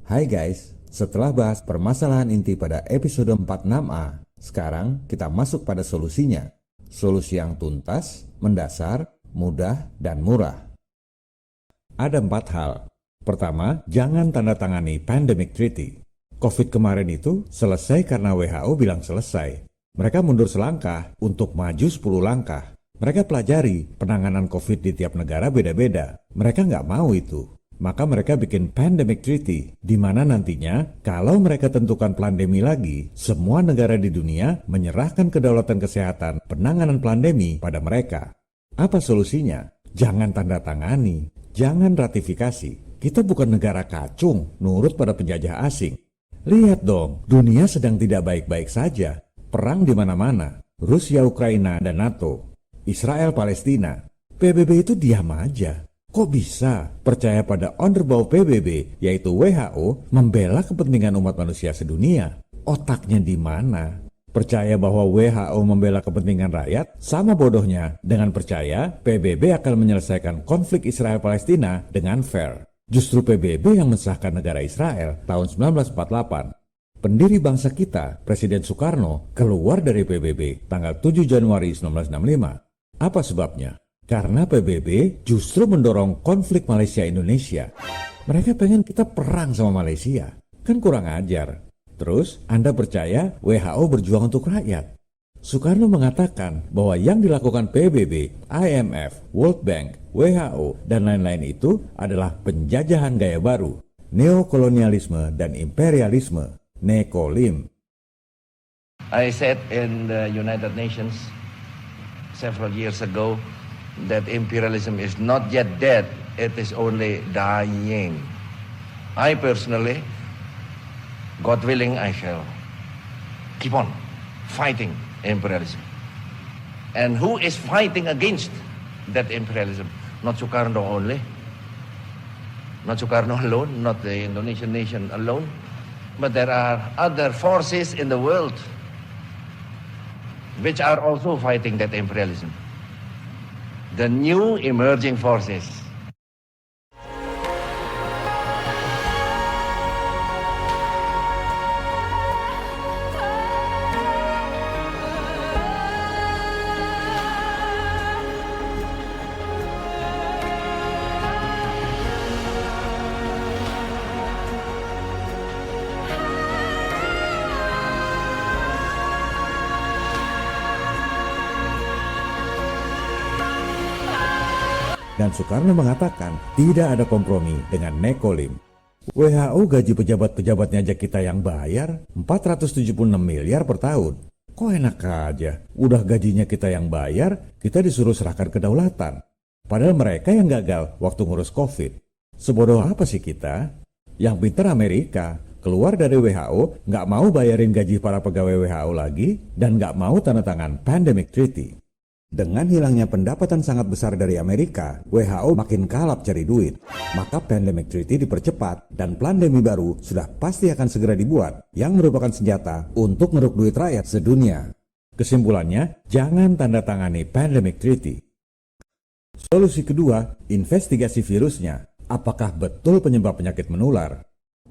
Hai guys, setelah bahas permasalahan inti pada episode 46A, sekarang kita masuk pada solusinya. Solusi yang tuntas, mendasar, mudah, dan murah. Ada 4 hal. Pertama, jangan tanda tangani Pandemic Treaty. COVID kemarin itu selesai karena WHO bilang selesai. Mereka mundur selangkah untuk maju 10 langkah. Mereka pelajari penanganan COVID di tiap negara beda-beda. Mereka nggak mau itu. Maka mereka bikin Pandemic Treaty, di mana nantinya kalau mereka tentukan pandemi lagi, semua negara di dunia menyerahkan kedaulatan kesehatan penanganan pandemi pada mereka. Apa solusinya? Jangan tanda tangani, jangan ratifikasi. Kita bukan negara kacung, nurut pada penjajah asing. Lihat dong, dunia sedang tidak baik-baik saja. Perang di mana-mana, Rusia, Ukraina, dan NATO, Israel, Palestina. PBB itu diam aja. Kok bisa percaya pada underbaw PBB, yaitu WHO, membela kepentingan umat manusia sedunia? Otaknya di mana? Percaya bahwa WHO membela kepentingan rakyat sama bodohnya dengan percaya PBB akan menyelesaikan konflik Israel-Palestina dengan fair. Justru PBB yang mensahkan negara Israel tahun 1948. Pendiri bangsa kita, Presiden Soekarno, keluar dari PBB tanggal 7 Januari 1965. Apa sebabnya? Karena PBB justru mendorong konflik Malaysia-Indonesia. Mereka pengen kita perang sama Malaysia. Kan kurang ajar. Terus Anda percaya WHO berjuang untuk rakyat? Soekarno mengatakan bahwa yang dilakukan PBB, IMF, World Bank, WHO, dan lain-lain itu adalah penjajahan gaya baru, neokolonialisme dan imperialisme, nekolim. I said in the United Nations several years ago that imperialism is not yet dead, it is only dying. I personally, God willing, I shall keep on fighting imperialism. And who is fighting against that imperialism? Not Sukarno only, not Sukarno alone, not the Indonesian nation alone, but there are other forces in the world which are also fighting that imperialism. The new emerging forces. Dan Soekarno mengatakan tidak ada kompromi dengan nekolim. WHO gaji pejabat-pejabatnya aja kita yang bayar 476 miliar per tahun. Kok enak aja, udah gajinya kita yang bayar, kita disuruh serahkan kedaulatan. Padahal mereka yang gagal waktu ngurus COVID. Sebodoh apa sih kita? Yang pintar Amerika, keluar dari WHO, nggak mau bayarin gaji para pegawai WHO lagi, dan nggak mau tanda tangan Pandemic Treaty. Dengan hilangnya pendapatan sangat besar dari Amerika, WHO makin kalap cari duit. Maka Pandemic Treaty dipercepat dan pandemi baru sudah pasti akan segera dibuat yang merupakan senjata untuk ngeruk duit rakyat sedunia. Kesimpulannya, jangan tanda tangani Pandemic Treaty. Solusi kedua, investigasi virusnya. Apakah betul penyebab penyakit menular?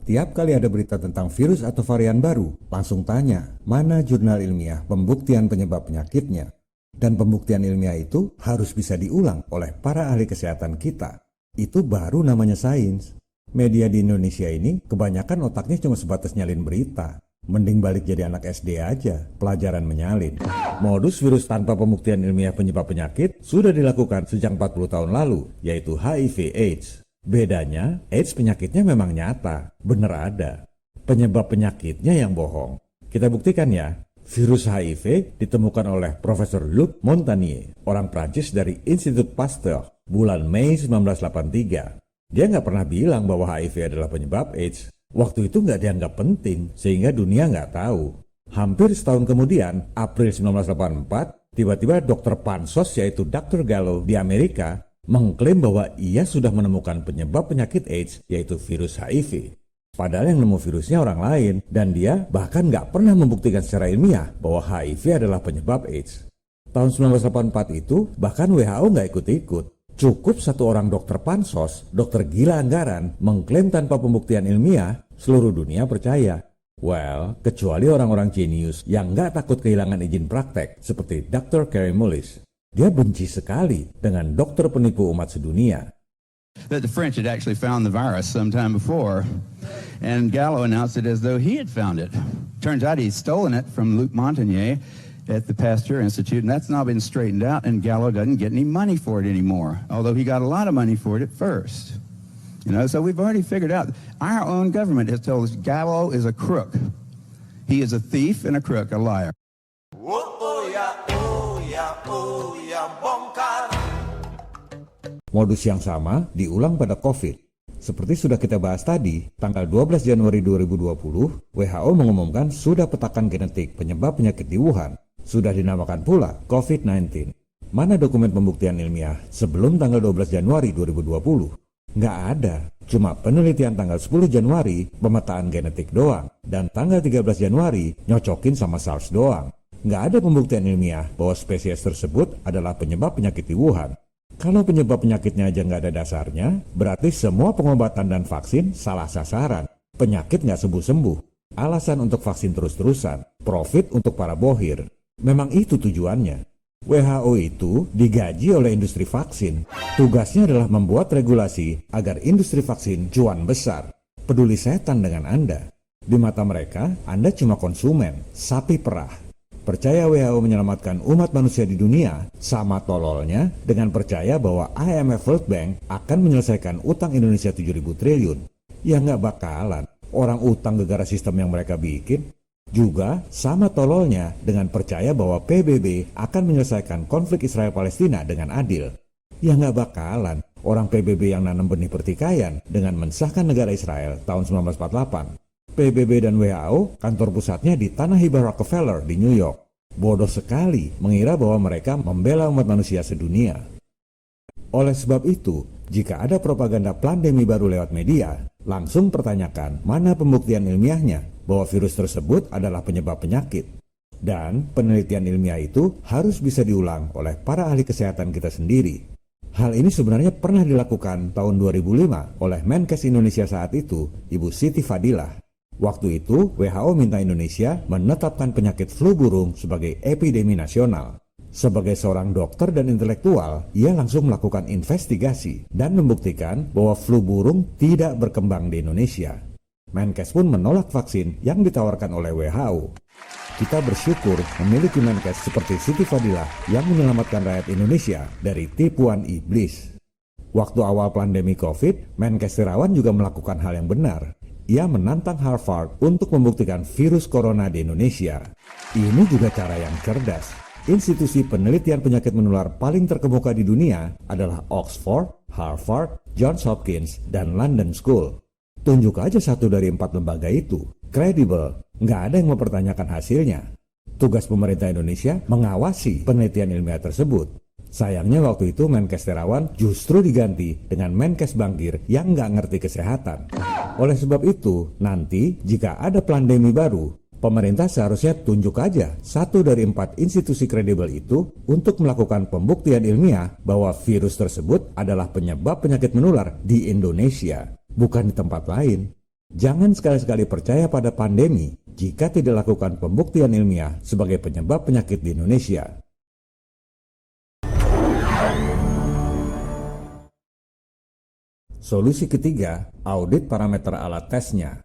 Tiap kali ada berita tentang virus atau varian baru, langsung tanya, mana jurnal ilmiah pembuktian penyebab penyakitnya? Dan pembuktian ilmiah itu harus bisa diulang oleh para ahli kesehatan kita. Itu baru namanya sains. Media di Indonesia ini kebanyakan otaknya cuma sebatas nyalin berita. Mending balik jadi anak SD aja, pelajaran menyalin. Modus virus tanpa pembuktian ilmiah penyebab penyakit sudah dilakukan sejak 40 tahun lalu, yaitu HIV/AIDS. Bedanya, AIDS penyakitnya memang nyata, bener ada. Penyebab penyakitnya yang bohong. Kita buktikan ya. Virus HIV ditemukan oleh Profesor Luc Montagnier, orang Prancis dari Institut Pasteur, bulan Mei 1983. Dia nggak pernah bilang bahwa HIV adalah penyebab AIDS. Waktu itu nggak dianggap penting, sehingga dunia nggak tahu. Hampir setahun kemudian, April 1984, tiba-tiba dokter pansos yaitu Dr. Gallo di Amerika mengklaim bahwa ia sudah menemukan penyebab penyakit AIDS, yaitu virus HIV. Padahal yang nemu virusnya orang lain, dan dia bahkan nggak pernah membuktikan secara ilmiah bahwa HIV adalah penyebab AIDS. Tahun 1984 itu, bahkan WHO nggak ikut-ikut. Cukup satu orang dokter pansos, dokter gila anggaran, mengklaim tanpa pembuktian ilmiah Seluruh dunia percaya. Well, kecuali orang-orang jenius yang nggak takut kehilangan izin praktek seperti Dr. Kary Mullis. Dia benci sekali dengan dokter penipu umat sedunia. That the French had actually found the virus sometime before, and Gallo announced it as though he had found it. Turns out he'd stolen it from Luc Montagnier at the Pasteur Institute, and that's now been straightened out, and Gallo doesn't get any money for it anymore, although he got a lot of money for it at first. You know, so we've already figured out, our own government has told us Gallo is a crook. He is a thief and a crook, a liar. Modus yang sama diulang pada COVID. Seperti sudah kita bahas tadi, tanggal 12 Januari 2020, WHO mengumumkan sudah petakan genetik penyebab penyakit di Wuhan. Sudah dinamakan pula COVID-19. Mana dokumen pembuktian ilmiah sebelum tanggal 12 Januari 2020? Nggak ada. Cuma penelitian tanggal 10 Januari, pemetaan genetik doang. Dan tanggal 13 Januari, nyocokin sama SARS doang. Nggak ada pembuktian ilmiah bahwa spesies tersebut adalah penyebab penyakit di Wuhan. Kalau penyebab penyakitnya aja nggak ada dasarnya, berarti semua pengobatan dan vaksin salah sasaran. Penyakit nggak sembuh-sembuh. Alasan untuk vaksin terus-terusan. Profit untuk para bohir. Memang itu tujuannya. WHO itu digaji oleh industri vaksin. Tugasnya adalah membuat regulasi agar industri vaksin cuan besar. Peduli setan dengan Anda. Di mata mereka, Anda cuma konsumen, sapi perah. Percaya WHO menyelamatkan umat manusia di dunia, sama tololnya dengan percaya bahwa IMF World Bank akan menyelesaikan utang Indonesia 7.000 triliun. Ya nggak bakalan, orang utang gara-gara sistem yang mereka bikin. Juga sama tololnya dengan percaya bahwa PBB akan menyelesaikan konflik Israel-Palestina dengan adil. Ya nggak bakalan, orang PBB yang nanam benih pertikaian dengan mensahkan negara Israel tahun 1948. PBB dan WHO kantor pusatnya di Tanah Hibah Rockefeller di New York. Bodoh sekali mengira bahwa mereka membela umat manusia sedunia. Oleh sebab itu, jika ada propaganda pandemi baru lewat media, langsung pertanyakan mana pembuktian ilmiahnya bahwa virus tersebut adalah penyebab penyakit. Dan penelitian ilmiah itu harus bisa diulang oleh para ahli kesehatan kita sendiri. Hal ini sebenarnya pernah dilakukan tahun 2005 oleh Menkes Indonesia saat itu, Ibu Siti Fadilah. Waktu itu, WHO minta Indonesia menetapkan penyakit flu burung sebagai epidemi nasional. Sebagai seorang dokter dan intelektual, ia langsung melakukan investigasi dan membuktikan bahwa flu burung tidak berkembang di Indonesia. Menkes pun menolak vaksin yang ditawarkan oleh WHO. Kita bersyukur memiliki Menkes seperti Siti Fadilah yang menyelamatkan rakyat Indonesia dari tipuan iblis. Waktu awal pandemi COVID, Menkes Terawan juga melakukan hal yang benar. Ia menantang Harvard untuk membuktikan virus corona di Indonesia. Ini juga cara yang cerdas. Institusi penelitian penyakit menular paling terkemuka di dunia adalah Oxford, Harvard, Johns Hopkins, dan London School. Tunjuk aja satu dari 4 lembaga itu. Kredibel, nggak ada yang mempertanyakan hasilnya. Tugas pemerintah Indonesia mengawasi penelitian ilmiah tersebut. Sayangnya waktu itu Menkes Terawan justru diganti dengan Menkes Bangkir yang nggak ngerti kesehatan. Oleh sebab itu, nanti jika ada pandemi baru, pemerintah seharusnya tunjuk aja satu dari 4 institusi kredibel itu untuk melakukan pembuktian ilmiah bahwa virus tersebut adalah penyebab penyakit menular di Indonesia, bukan di tempat lain. Jangan sekali-sekali percaya pada pandemi jika tidak lakukan pembuktian ilmiah sebagai penyebab penyakit di Indonesia. Solusi ketiga, audit parameter alat tesnya.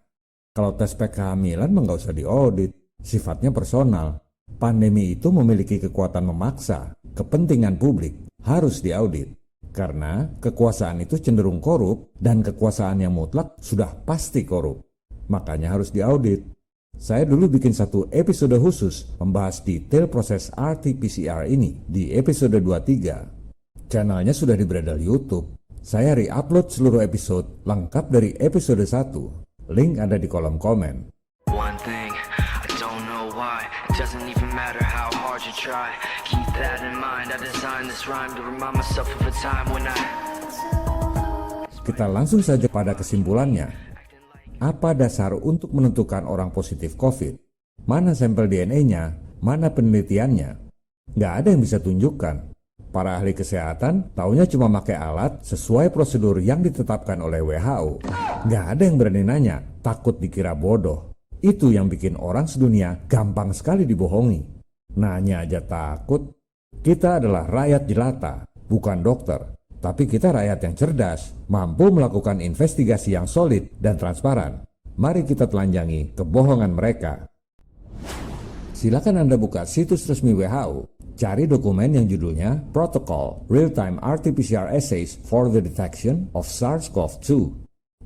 Kalau tes kehamilan nggak usah diaudit, sifatnya personal. Pandemi itu memiliki kekuatan memaksa, kepentingan publik harus diaudit. Karena kekuasaan itu cenderung korup dan kekuasaan yang mutlak sudah pasti korup. Makanya harus diaudit. Saya dulu bikin satu episode khusus membahas detail proses RT-PCR ini di episode 23. Channelnya sudah di Bredel YouTube. Saya re-upload seluruh episode lengkap dari episode 1. Link ada di kolom komen. One thing, I don't know why. It doesn't even matter how hard you try. Keep that in mind. I designed this rhyme to remind myself of a time when I... Kita langsung saja pada kesimpulannya. Apa dasar untuk menentukan orang positif COVID? Mana sampel DNA-nya? Mana penelitiannya? Nggak ada yang bisa tunjukkan. Para ahli kesehatan taunya cuma pakai alat sesuai prosedur yang ditetapkan oleh WHO. Nggak ada yang berani nanya, takut dikira bodoh. Itu yang bikin orang sedunia gampang sekali dibohongi. Nanya aja takut. Kita adalah rakyat jelata, bukan dokter. Tapi kita rakyat yang cerdas, mampu melakukan investigasi yang solid dan transparan. Mari kita telanjangi kebohongan mereka. Silakan Anda buka situs resmi WHO, cari dokumen yang judulnya Protocol Real-Time RT-PCR Assays for the Detection of SARS-CoV-2.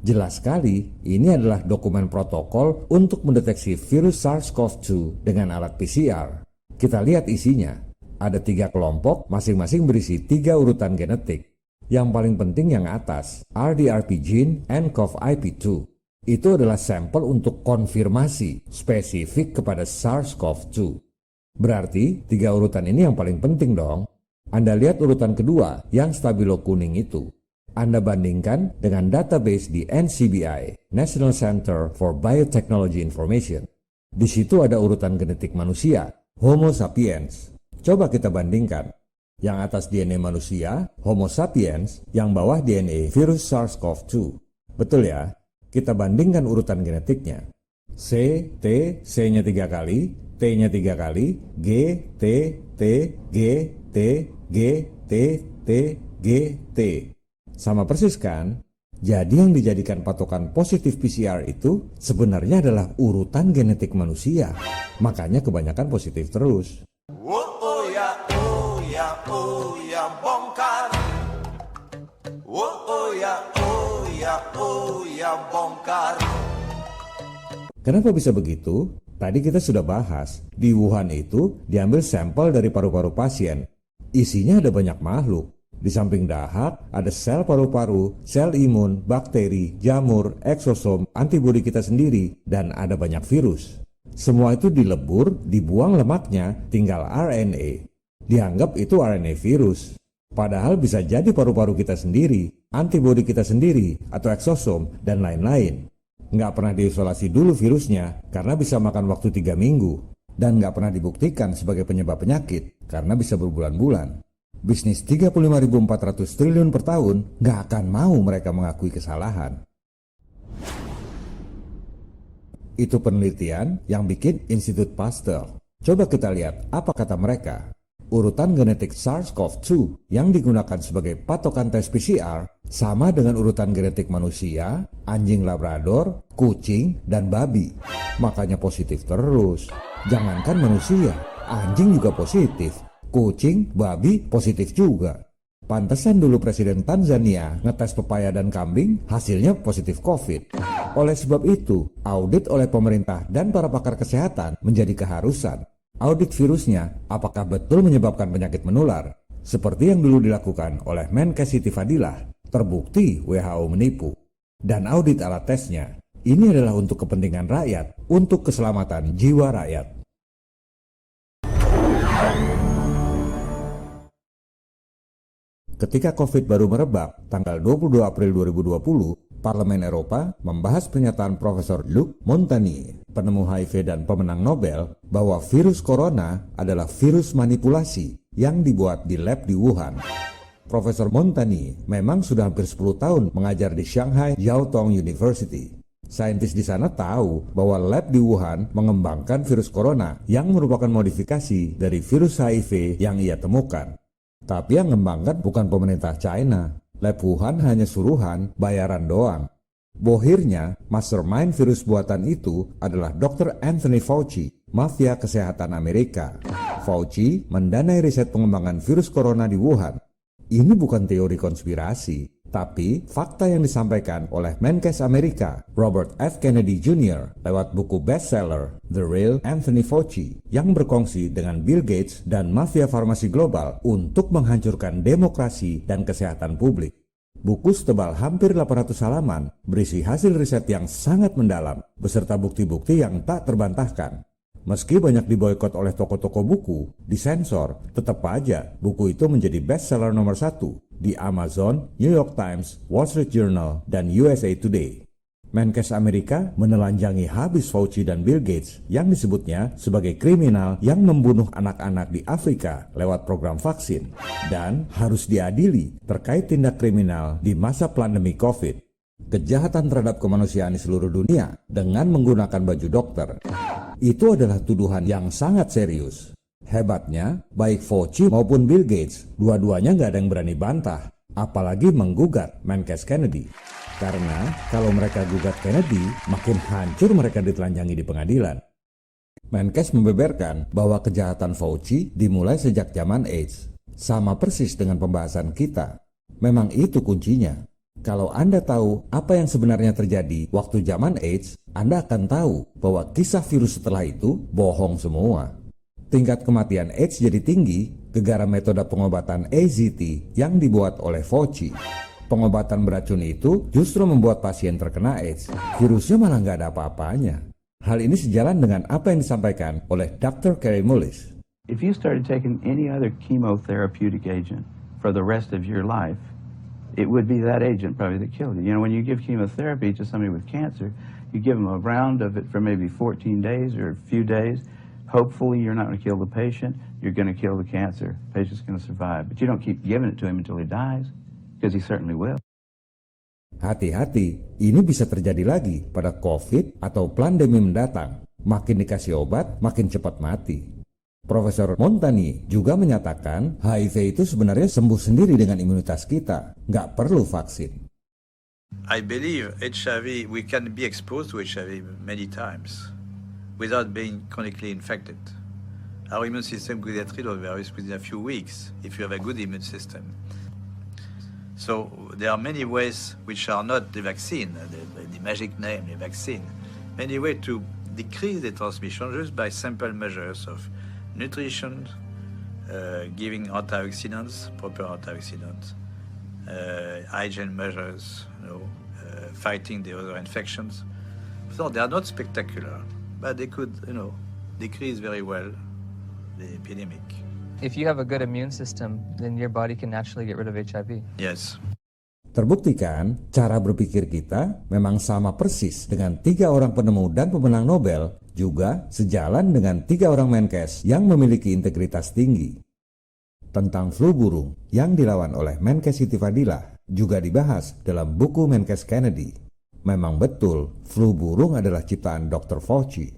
Jelas sekali, ini adalah dokumen protokol untuk mendeteksi virus SARS-CoV-2 dengan alat PCR. Kita lihat isinya. Ada 3 kelompok, masing-masing berisi 3 urutan genetik. Yang paling penting yang atas, RDRP gene nCoV-IP2. Itu adalah sampel untuk konfirmasi spesifik kepada SARS-CoV-2. Berarti 3 urutan ini yang paling penting dong. Anda lihat urutan kedua yang stabilo kuning itu. Anda bandingkan dengan database di NCBI, National Center for Biotechnology Information. Di situ ada urutan genetik manusia, Homo sapiens. Coba kita bandingkan. Yang atas DNA manusia, Homo sapiens, yang bawah DNA virus SARS-CoV-2. Betul ya? Kita bandingkan urutan genetiknya. C, T, C-nya 3 kali, T-nya 3 kali, G, T, T, G, T, G, T, T, G, T. Sama persis kan? Jadi yang dijadikan patokan positif PCR itu sebenarnya adalah urutan genetik manusia. Makanya kebanyakan positif terus. Oh ya, bongkar. Oh ya, bongkar. Kenapa bisa begitu? Tadi kita sudah bahas, di Wuhan itu diambil sampel dari paru-paru pasien. Isinya ada banyak makhluk. Di samping dahak, ada sel paru-paru, sel imun, bakteri, jamur, eksosom, antibodi kita sendiri, dan ada banyak virus. Semua itu dilebur, dibuang lemaknya, tinggal RNA. Dianggap itu RNA virus. Padahal bisa jadi paru-paru kita sendiri, antibodi kita sendiri, atau eksosom, dan lain-lain. Nggak pernah diisolasi dulu virusnya, karena bisa makan waktu 3 minggu. Dan nggak pernah dibuktikan sebagai penyebab penyakit, karena bisa berbulan-bulan. Bisnis 35.400 triliun per tahun nggak akan mau mereka mengakui kesalahan. Itu penelitian yang bikin Institut Pasteur. Coba kita lihat apa kata mereka. Urutan genetik SARS-CoV-2 yang digunakan sebagai patokan tes PCR sama dengan urutan genetik manusia, anjing labrador, kucing, dan babi. Makanya positif terus. Jangankan manusia, anjing juga positif. Kucing, babi positif juga. Pantesan dulu Presiden Tanzania ngetes pepaya dan kambing, hasilnya positif COVID. Oleh sebab itu, audit oleh pemerintah dan para pakar kesehatan menjadi keharusan. Audit virusnya, apakah betul menyebabkan penyakit menular? Seperti yang dulu dilakukan oleh Menkes Siti Fadilah, terbukti WHO menipu. Dan audit alat tesnya, ini adalah untuk kepentingan rakyat, untuk keselamatan jiwa rakyat. Ketika COVID baru merebak, tanggal 22 April 2020, Parlemen Eropa membahas pernyataan Profesor Luc Montagnier, penemu HIV dan pemenang Nobel, bahwa virus corona adalah virus manipulasi yang dibuat di lab di Wuhan. Profesor Montagnier memang sudah hampir 10 tahun mengajar di Shanghai Jiao Tong University. Saintis di sana tahu bahwa lab di Wuhan mengembangkan virus corona yang merupakan modifikasi dari virus HIV yang ia temukan. Tapi yang mengembangkan bukan pemerintah China. Lab Wuhan hanya suruhan, bayaran doang. Bohirnya, mastermind virus buatan itu adalah Dr. Anthony Fauci, mafia kesehatan Amerika. Fauci mendanai riset pengembangan virus corona di Wuhan. Ini bukan teori konspirasi, tapi fakta yang disampaikan oleh Menkes Amerika, Robert F. Kennedy Jr. lewat buku bestseller The Real Anthony Fauci yang berkongsi dengan Bill Gates dan mafia farmasi global untuk menghancurkan demokrasi dan kesehatan publik. Buku setebal hampir 800 halaman berisi hasil riset yang sangat mendalam beserta bukti-bukti yang tak terbantahkan. Meski banyak diboikot oleh toko-toko buku, disensor, tetap aja buku itu menjadi bestseller nomor 1 di Amazon, New York Times, Wall Street Journal, dan USA Today. Menkes Amerika menelanjangi habis Fauci dan Bill Gates yang disebutnya sebagai kriminal yang membunuh anak-anak di Afrika lewat program vaksin dan harus diadili terkait tindak kriminal di masa pandemi COVID. Kejahatan terhadap kemanusiaan di seluruh dunia dengan menggunakan baju dokter. Itu adalah tuduhan yang sangat serius. Hebatnya, baik Fauci maupun Bill Gates, dua-duanya nggak ada yang berani bantah, apalagi menggugat Menkes Kennedy. Karena kalau mereka gugat Kennedy, makin hancur mereka ditelanjangi di pengadilan. Menkes membeberkan bahwa kejahatan Fauci dimulai sejak zaman AIDS. Sama persis dengan pembahasan kita. Memang itu kuncinya. Kalau Anda tahu apa yang sebenarnya terjadi waktu zaman AIDS, Anda akan tahu bahwa kisah virus setelah itu bohong semua. Tingkat kematian AIDS jadi tinggi gara-gara metode pengobatan AZT yang dibuat oleh Fauci. Pengobatan beracun itu justru membuat pasien terkena AIDS. Virusnya malah nggak ada apa-apanya. Hal ini sejalan dengan apa yang disampaikan oleh Dr. Kary Mullis. If you started taking any other chemotherapeutic agent for the rest of your life, it would be that agent probably that killed you. You know, when you give chemotherapy to somebody with cancer, you give them a round of it for maybe 14 days or a few days. Hopefully you're not going to kill the patient, you're going to kill the cancer. The patient's going to survive. But you don't keep giving it to him until he dies, because he certainly will. Hati-hati, ini bisa terjadi lagi pada COVID atau pandemi mendatang. Makin dikasih obat, makin cepat mati. Profesor Montani juga menyatakan HIV itu sebenarnya sembuh sendiri dengan imunitas kita, nggak perlu vaksin. I believe HIV, we can be exposed to HIV many times without being chronically infected. Our immune system could get rid of the virus within a few weeks if you have a good immune system. So there are many ways which are not the vaccine, the magic name, the vaccine. Many ways to decrease the transmission just by simple measures of nutrition, giving antioxidants, proper antioxidants, hygiene measures, fighting the other infections. So they are not spectacular, but they could, decrease very well the epidemic. If you have a good immune system, then your body can naturally get rid of HIV. Yes. Terbukti kan, cara berpikir kita memang sama persis dengan 3 orang penemu dan pemenang Nobel, juga sejalan dengan 3 orang Menkes yang memiliki integritas tinggi. Tentang flu burung yang dilawan oleh Menkes Siti Fadilah juga dibahas dalam buku Menkes Kennedy. Memang betul, flu burung adalah ciptaan Dr. Fauci.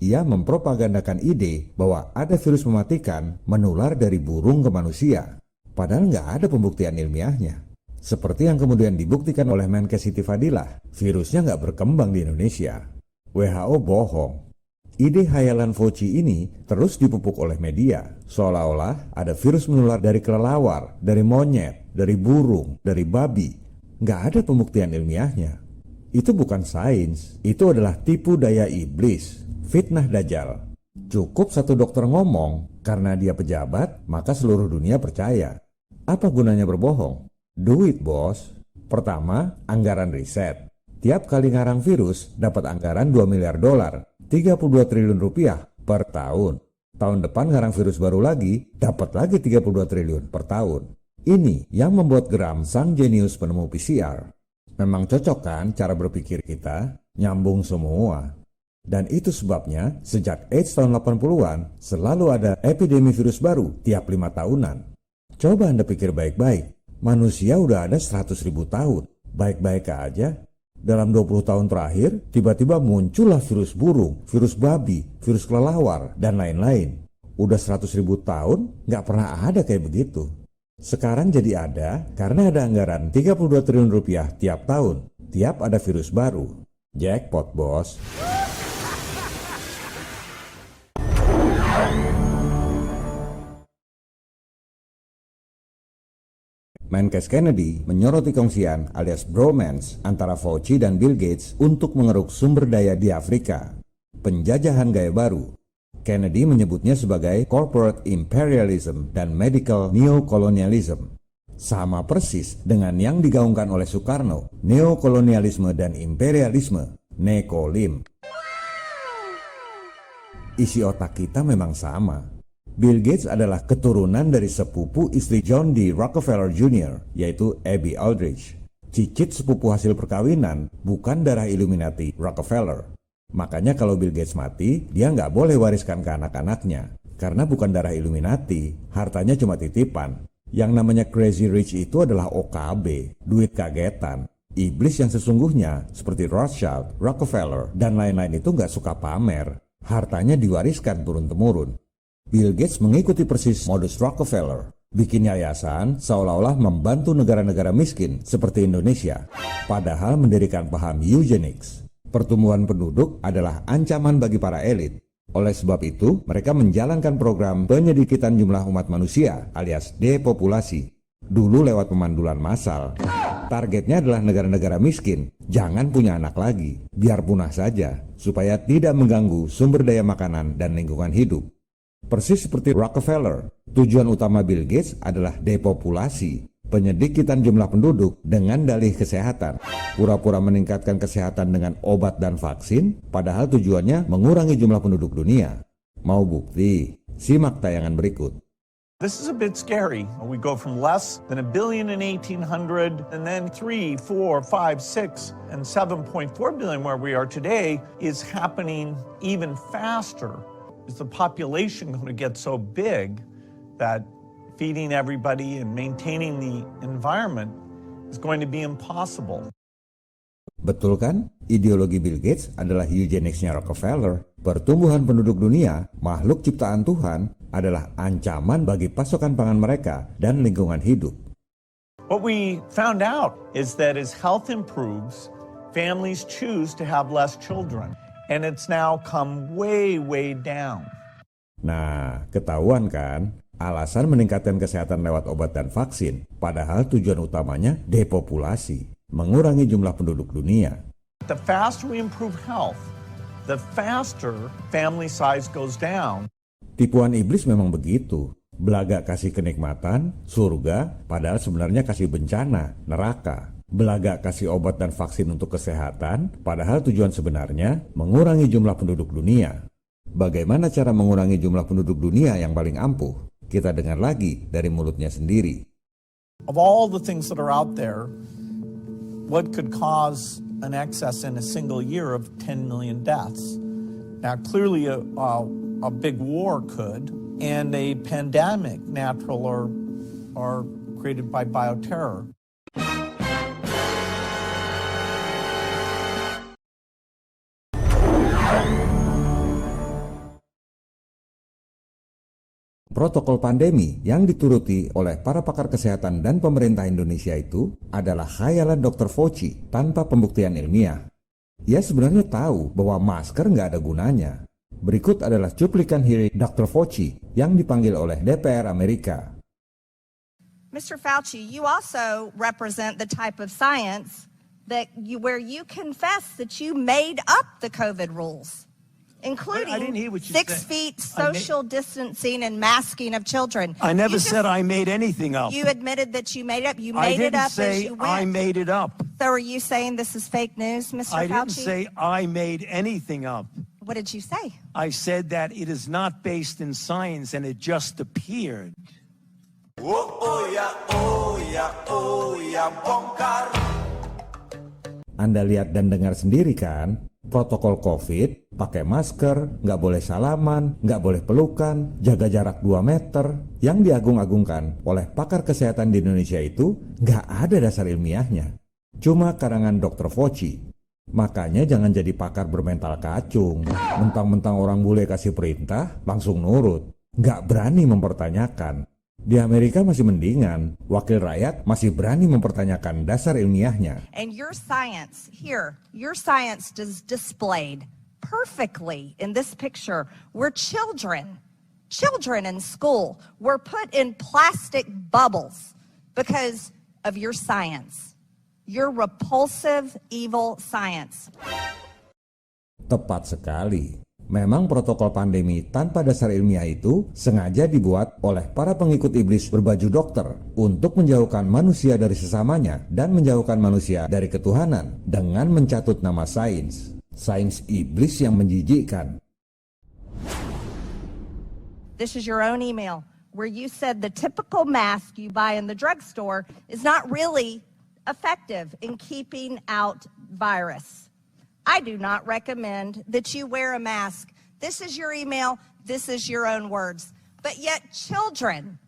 Ia mempropagandakan ide bahwa ada virus mematikan menular dari burung ke manusia. Padahal nggak ada pembuktian ilmiahnya. Seperti yang kemudian dibuktikan oleh Menkes Siti Fadilah, virusnya nggak berkembang di Indonesia. WHO bohong. Ide hayalan Fauci ini terus dipupuk oleh media, seolah-olah ada virus menular dari kelelawar, dari monyet, dari burung, dari babi. Nggak ada pembuktian ilmiahnya. Itu bukan sains, itu adalah tipu daya iblis, fitnah dajjal. Cukup satu dokter ngomong, karena dia pejabat, maka seluruh dunia percaya. Apa gunanya berbohong? Duit, bos. Pertama, anggaran riset. Tiap kali ngarang virus, dapat anggaran $2 miliar, 32 triliun rupiah per tahun. Tahun depan ngarang virus baru lagi, dapat lagi 32 triliun per tahun. Ini yang membuat geram sang jenius penemu PCR. Memang cocok kan cara berpikir kita? Nyambung semua. Dan itu sebabnya sejak AIDS tahun 80-an selalu ada epidemi virus baru tiap 5 tahunan. Coba Anda pikir baik-baik. Manusia udah ada 100.000 tahun. Baik-baik aja. Dalam 20 tahun terakhir, tiba-tiba muncullah virus burung, virus babi, virus kelelawar, dan lain-lain. Udah 100.000 tahun, nggak pernah ada kayak begitu. Sekarang jadi ada karena ada anggaran 32 triliun rupiah tiap tahun. Tiap ada virus baru. Jackpot, bos. Menkes Kennedy menyoroti kongsian alias bromance antara Fauci dan Bill Gates untuk mengeruk sumber daya di Afrika. Penjajahan gaya baru. Kennedy menyebutnya sebagai corporate imperialism dan medical neocolonialism. Sama persis dengan yang digaungkan oleh Soekarno, neokolonialisme dan imperialisme, nekolim. Isi otak kita memang sama. Bill Gates adalah keturunan dari sepupu istri John D. Rockefeller Jr., yaitu Abby Aldrich. Cicit sepupu hasil perkawinan bukan darah Illuminati Rockefeller. Makanya kalau Bill Gates mati, dia nggak boleh wariskan ke anak-anaknya. Karena bukan darah Illuminati, hartanya cuma titipan. Yang namanya crazy rich itu adalah OKB, duit kagetan. Iblis yang sesungguhnya seperti Rothschild, Rockefeller, dan lain-lain itu nggak suka pamer. Hartanya diwariskan turun-temurun. Bill Gates mengikuti persis modus Rockefeller. Bikin yayasan seolah-olah membantu negara-negara miskin seperti Indonesia. Padahal mendirikan paham eugenics. Pertumbuhan penduduk adalah ancaman bagi para elit. Oleh sebab itu, mereka menjalankan program penyedikitan jumlah umat manusia alias depopulasi. Dulu lewat pemandulan massal. Targetnya adalah negara-negara miskin. Jangan punya anak lagi, biar punah saja, supaya tidak mengganggu sumber daya makanan dan lingkungan hidup. Persis seperti Rockefeller, tujuan utama Bill Gates adalah depopulasi, penyedikitan jumlah penduduk dengan dalih kesehatan. Pura-pura meningkatkan kesehatan dengan obat dan vaksin, padahal tujuannya mengurangi jumlah penduduk dunia. Mau bukti? Simak tayangan berikut. This is a bit scary. We go from less than 1 billion in 1800, and then 3, 4, 5, 6, and 7.4 billion where we are today is happening even faster. Is the population going to get so big that feeding everybody and maintaining the environment is going to be impossible? Betul kan? Ideologi Bill Gates adalah eugenicsnya Rockefeller. Pertumbuhan penduduk dunia, makhluk ciptaan Tuhan, adalah ancaman bagi pasokan pangan mereka dan lingkungan hidup. What we found out is that as health improves, families choose to have less children. And it's now come way, way down. Nah, ketahuan kan? Alasan meningkatkan kesehatan lewat obat dan vaksin, padahal tujuan utamanya depopulasi, mengurangi jumlah penduduk dunia. The faster we improve health, the faster family size goes down. Tipuan iblis memang begitu. Belaga kasih kenikmatan, surga, padahal sebenarnya kasih bencana, neraka. Belaga kasih obat dan vaksin untuk kesehatan, padahal tujuan sebenarnya mengurangi jumlah penduduk dunia. Bagaimana cara mengurangi jumlah penduduk dunia yang paling ampuh? Kita dengar lagi dari mulutnya sendiri. Of all the things that are out there, what could cause an excess in a single year of 10 million deaths? Now, clearly a big war could, and a pandemic, natural or created by bioterror. Protokol pandemi yang dituruti oleh para pakar kesehatan dan pemerintah Indonesia itu adalah khayalan Dr. Fauci tanpa pembuktian ilmiah. Ia sebenarnya tahu bahwa masker nggak ada gunanya. Berikut adalah cuplikan hearing Dr. Fauci yang dipanggil oleh DPR Amerika. Mr. Fauci, you also represent the type of science where you confess that you made up the COVID rules, including I didn't hear what you 6 said. feet social distancing and masking of children. I never said I made anything up. You admitted that you made it up. You I made it didn't up as say you I went. made it up. So are you saying this is fake news, Mr. I didn't Fauci? say I made anything up. What did you say? I said that it is not based in science and it just appeared. Oh ya, bongkar. Anda lihat dan dengar sendiri kan? Protokol COVID, pakai masker, nggak boleh salaman, nggak boleh pelukan, jaga jarak 2 meter. Yang diagung-agungkan oleh pakar kesehatan di Indonesia itu nggak ada dasar ilmiahnya. Cuma karangan Dr. Fauci. Makanya jangan jadi pakar bermental kacung. Mentang-mentang orang bule kasih perintah, langsung nurut. Nggak berani mempertanyakan. Di Amerika masih mendingan, wakil rakyat masih berani mempertanyakan dasar ilmiahnya. And your science here, your science is displayed perfectly in this picture where children in school were put in plastic bubbles because of your science. Your repulsive, evil science. Tepat sekali. Memang protokol pandemi tanpa dasar ilmiah itu sengaja dibuat oleh para pengikut iblis berbaju dokter untuk menjauhkan manusia dari sesamanya dan menjauhkan manusia dari ketuhanan dengan mencatut nama sains. Sains iblis yang menjijikkan. This is your own email where you said the typical mask you buy in the drugstore is not really effective in keeping out virus. I do not recommend that you wear a mask. This is your email, this is your own words. But yet children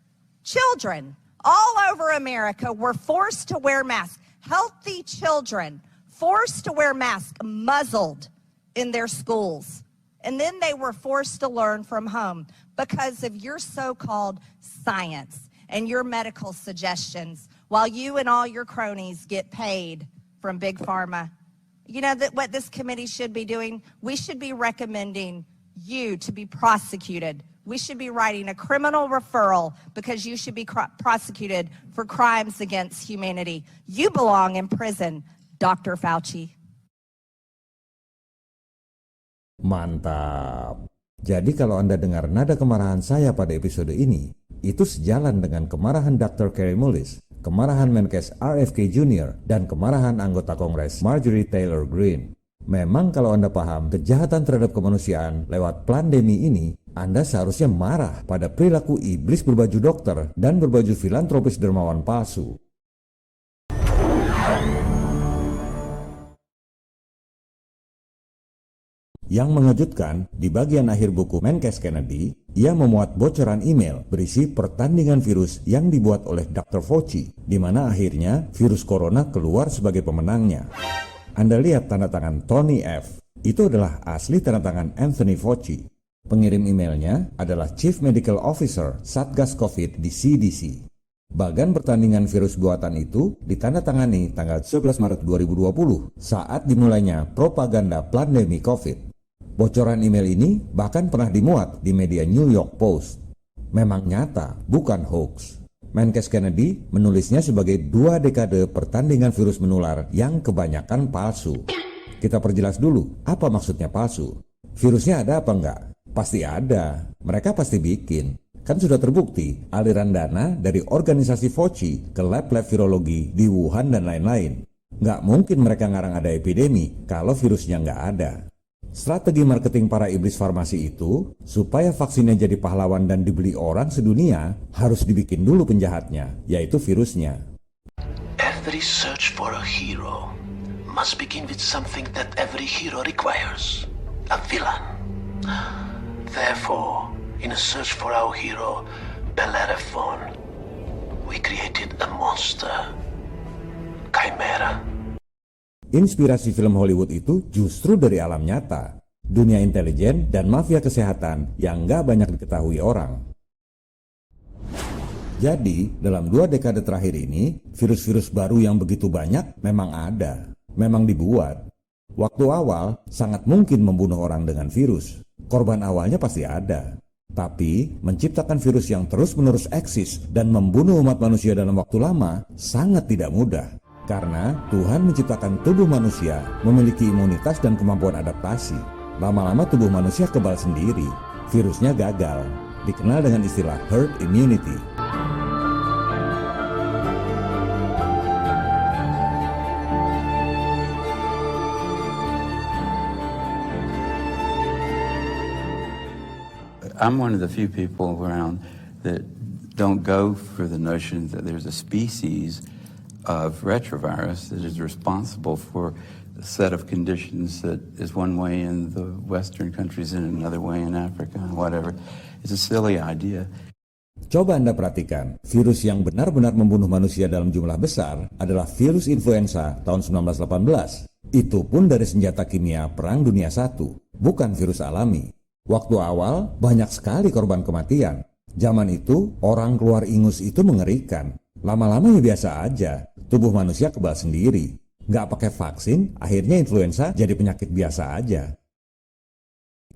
all over America were forced to wear masks. Healthy children forced to wear masks, muzzled in their schools. And then they were forced to learn from home because of your so-called science and your medical suggestions, while you and all your cronies get paid from Big Pharma. You know that what this committee should be doing? We should be recommending you to be prosecuted. We should be writing a criminal referral because you should be prosecuted for crimes against humanity. You belong in prison, Dr. Fauci. Mantap. Jadi kalau Anda dengar nada kemarahan saya pada episode ini, itu sejalan dengan kemarahan Dr. Kary Mullis, kemarahan Menkes RFK Jr., dan kemarahan anggota Kongres Marjorie Taylor Greene. Memang kalau Anda paham kejahatan terhadap kemanusiaan lewat pandemi ini, Anda seharusnya marah pada perilaku iblis berbaju dokter dan berbaju filantropis dermawan palsu. Yang mengejutkan, di bagian akhir buku Menkes Kennedy, ia memuat bocoran email berisi pertandingan virus yang dibuat oleh Dr. Fauci, di mana akhirnya virus corona keluar sebagai pemenangnya. Anda lihat tanda tangan Tony F. Itu adalah asli tanda tangan Anthony Fauci. Pengirim emailnya adalah Chief Medical Officer Satgas COVID di CDC. Bagan pertandingan virus buatan itu ditandatangani tanggal 11 Maret 2020 saat dimulainya propaganda pandemi COVID. Bocoran email ini bahkan pernah dimuat di media New York Post. Memang nyata, bukan hoax. Menkes Kennedy menulisnya sebagai 2 dekade pertandingan virus menular yang kebanyakan palsu. Kita perjelas dulu, apa maksudnya palsu? Virusnya ada apa enggak? Pasti ada, mereka pasti bikin. Kan sudah terbukti aliran dana dari organisasi Fauci ke lab-lab virologi di Wuhan dan lain-lain. Nggak mungkin mereka ngarang ada epidemi kalau virusnya nggak ada. Strategi marketing para iblis farmasi itu, supaya vaksinnya jadi pahlawan dan dibeli orang sedunia, harus dibikin dulu penjahatnya, yaitu virusnya. Every search for a hero must begin with something that every hero requires, a villain. Therefore, in a search for our hero, Bellerophon, we created a monster, Chimera. Inspirasi film Hollywood itu justru dari alam nyata, dunia intelijen dan mafia kesehatan yang nggak banyak diketahui orang. Jadi, dalam 2 dekade terakhir ini, virus-virus baru yang begitu banyak memang ada, memang dibuat. Waktu awal, sangat mungkin membunuh orang dengan virus. Korban awalnya pasti ada. Tapi, menciptakan virus yang terus-menerus eksis dan membunuh umat manusia dalam waktu lama sangat tidak mudah. Karena Tuhan menciptakan tubuh manusia memiliki imunitas dan kemampuan adaptasi. Lama-lama tubuh manusia kebal sendiri. Virusnya gagal. Dikenal dengan istilah herd immunity. I'm one of the few people around that don't go for the notion that there's a species of retrovirus that is responsible for a set of conditions that is one way in the Western countries and another way in Africa and whatever. It's a silly idea. Coba Anda perhatikan, virus yang benar-benar membunuh manusia dalam jumlah besar adalah virus influenza tahun 1918. Itu pun dari senjata kimia Perang Dunia I, bukan virus alami. Waktu awal, banyak sekali korban kematian. Zaman itu, orang keluar ingus itu mengerikan. Lama-lama ya biasa aja, tubuh manusia kebal sendiri. Nggak pakai vaksin, akhirnya influenza jadi penyakit biasa aja.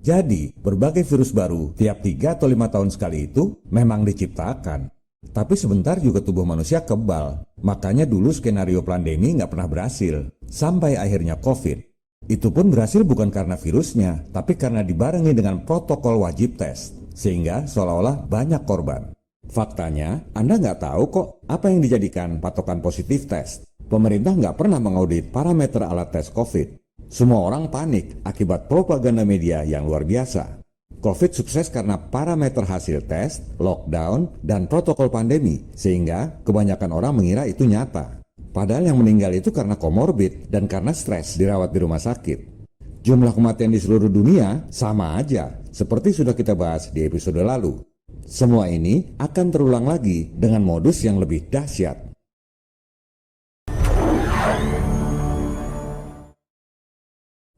Jadi, berbagai virus baru tiap 3 atau 5 tahun sekali itu memang diciptakan. Tapi sebentar juga tubuh manusia kebal. Makanya dulu skenario pandemi nggak pernah berhasil. Sampai akhirnya COVID. Itu pun berhasil bukan karena virusnya, tapi karena dibarengi dengan protokol wajib tes. Sehingga seolah-olah banyak korban. Faktanya, Anda nggak tahu kok apa yang dijadikan patokan positif tes. Pemerintah nggak pernah mengaudit parameter alat tes COVID. Semua orang panik akibat propaganda media yang luar biasa. COVID sukses karena parameter hasil tes, lockdown, dan protokol pandemi, sehingga kebanyakan orang mengira itu nyata. Padahal yang meninggal itu karena komorbid dan karena stres dirawat di rumah sakit. Jumlah kematian di seluruh dunia sama aja, seperti sudah kita bahas di episode lalu. Semua ini akan terulang lagi dengan modus yang lebih dahsyat.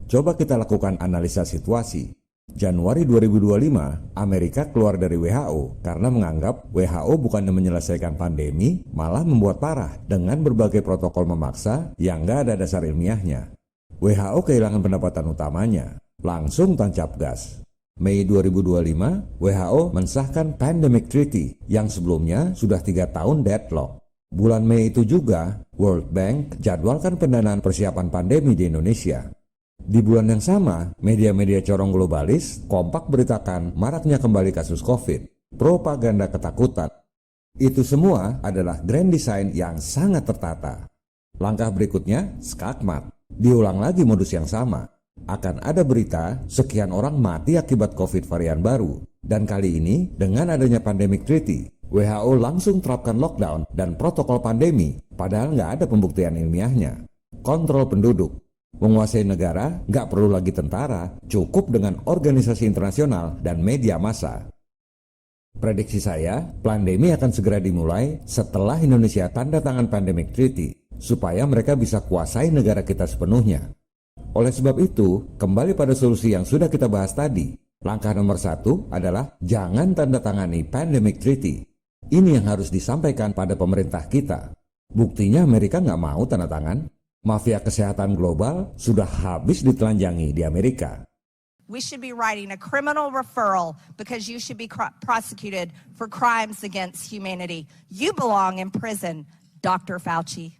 Coba kita lakukan analisa situasi. Januari 2025, Amerika keluar dari WHO karena menganggap WHO bukannya menyelesaikan pandemi, malah membuat parah dengan berbagai protokol memaksa yang nggak ada dasar ilmiahnya. WHO kehilangan pendapatan utamanya, langsung tancap gas. Mei 2025, WHO mensahkan Pandemic Treaty yang sebelumnya sudah 3 tahun deadlock. Bulan Mei itu juga, World Bank jadwalkan pendanaan persiapan pandemi di Indonesia. Di bulan yang sama, media-media corong globalis kompak beritakan maraknya kembali kasus COVID, propaganda ketakutan. Itu semua adalah grand design yang sangat tertata. Langkah berikutnya, skakmat. Diulang lagi modus yang sama. Akan ada berita sekian orang mati akibat COVID varian baru. Dan kali ini, dengan adanya pandemic treaty, WHO langsung terapkan lockdown dan protokol pandemi, padahal nggak ada pembuktian ilmiahnya. Kontrol penduduk. Menguasai negara nggak perlu lagi tentara, cukup dengan organisasi internasional dan media massa. Prediksi saya, pandemi akan segera dimulai setelah Indonesia tanda tangan Pandemic Treaty, supaya mereka bisa kuasai negara kita sepenuhnya. Oleh sebab itu, kembali pada solusi yang sudah kita bahas tadi, langkah nomor 1 adalah jangan tanda tangani Pandemic Treaty. Ini yang harus disampaikan pada pemerintah kita. Buktinya Amerika nggak mau tanda tangan. Mafia kesehatan global sudah habis ditelanjangi di Amerika. We should be writing a criminal referral because you should be prosecuted for crimes against humanity. You belong in prison, Dr. Fauci.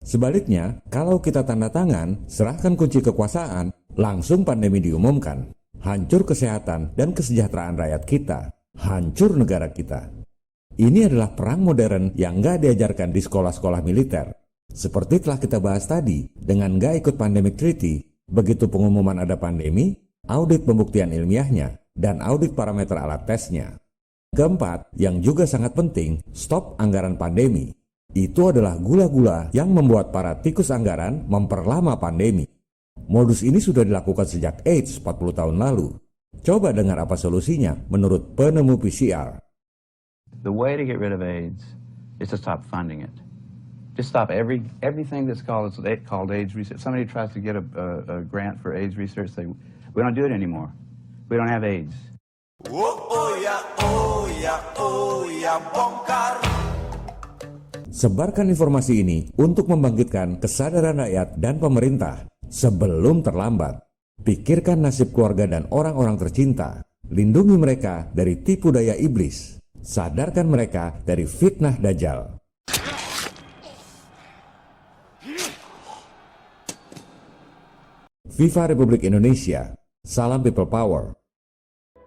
Sebaliknya, kalau kita tanda tangan, serahkan kunci kekuasaan, langsung pandemi diumumkan. Hancur kesehatan dan kesejahteraan rakyat kita. Hancur negara kita. Ini adalah perang modern yang nggak diajarkan di sekolah-sekolah militer. Seperti telah kita bahas tadi, dengan nggak ikut pandemic treaty, begitu pengumuman ada pandemi, audit pembuktian ilmiahnya, dan audit parameter alat tesnya. Keempat, yang juga sangat penting, stop anggaran pandemi. Itu adalah gula-gula yang membuat para tikus anggaran memperlama pandemi. Modus ini sudah dilakukan sejak AIDS 40 tahun lalu. Coba dengar apa solusinya menurut penemu PCR. The way to get rid of AIDS is to stop funding it. Just stop everything that's called AIDS research. Somebody tries to get a grant for AIDS research, we don't do it anymore. We don't have AIDS. Bongkar. Sebarkan informasi ini untuk membangkitkan kesadaran rakyat dan pemerintah sebelum terlambat. Pikirkan nasib keluarga dan orang-orang tercinta. Lindungi mereka dari tipu daya iblis. Sadarkan mereka dari fitnah Dajjal. Viva Republik Indonesia. Salam People Power.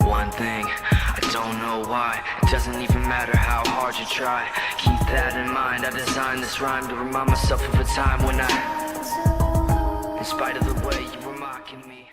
One thing, I don't know why. It doesn't even matter how hard you try. Keep that in mind. I designed this rhyme to remind myself of a time when in spite of the way you were mocking me.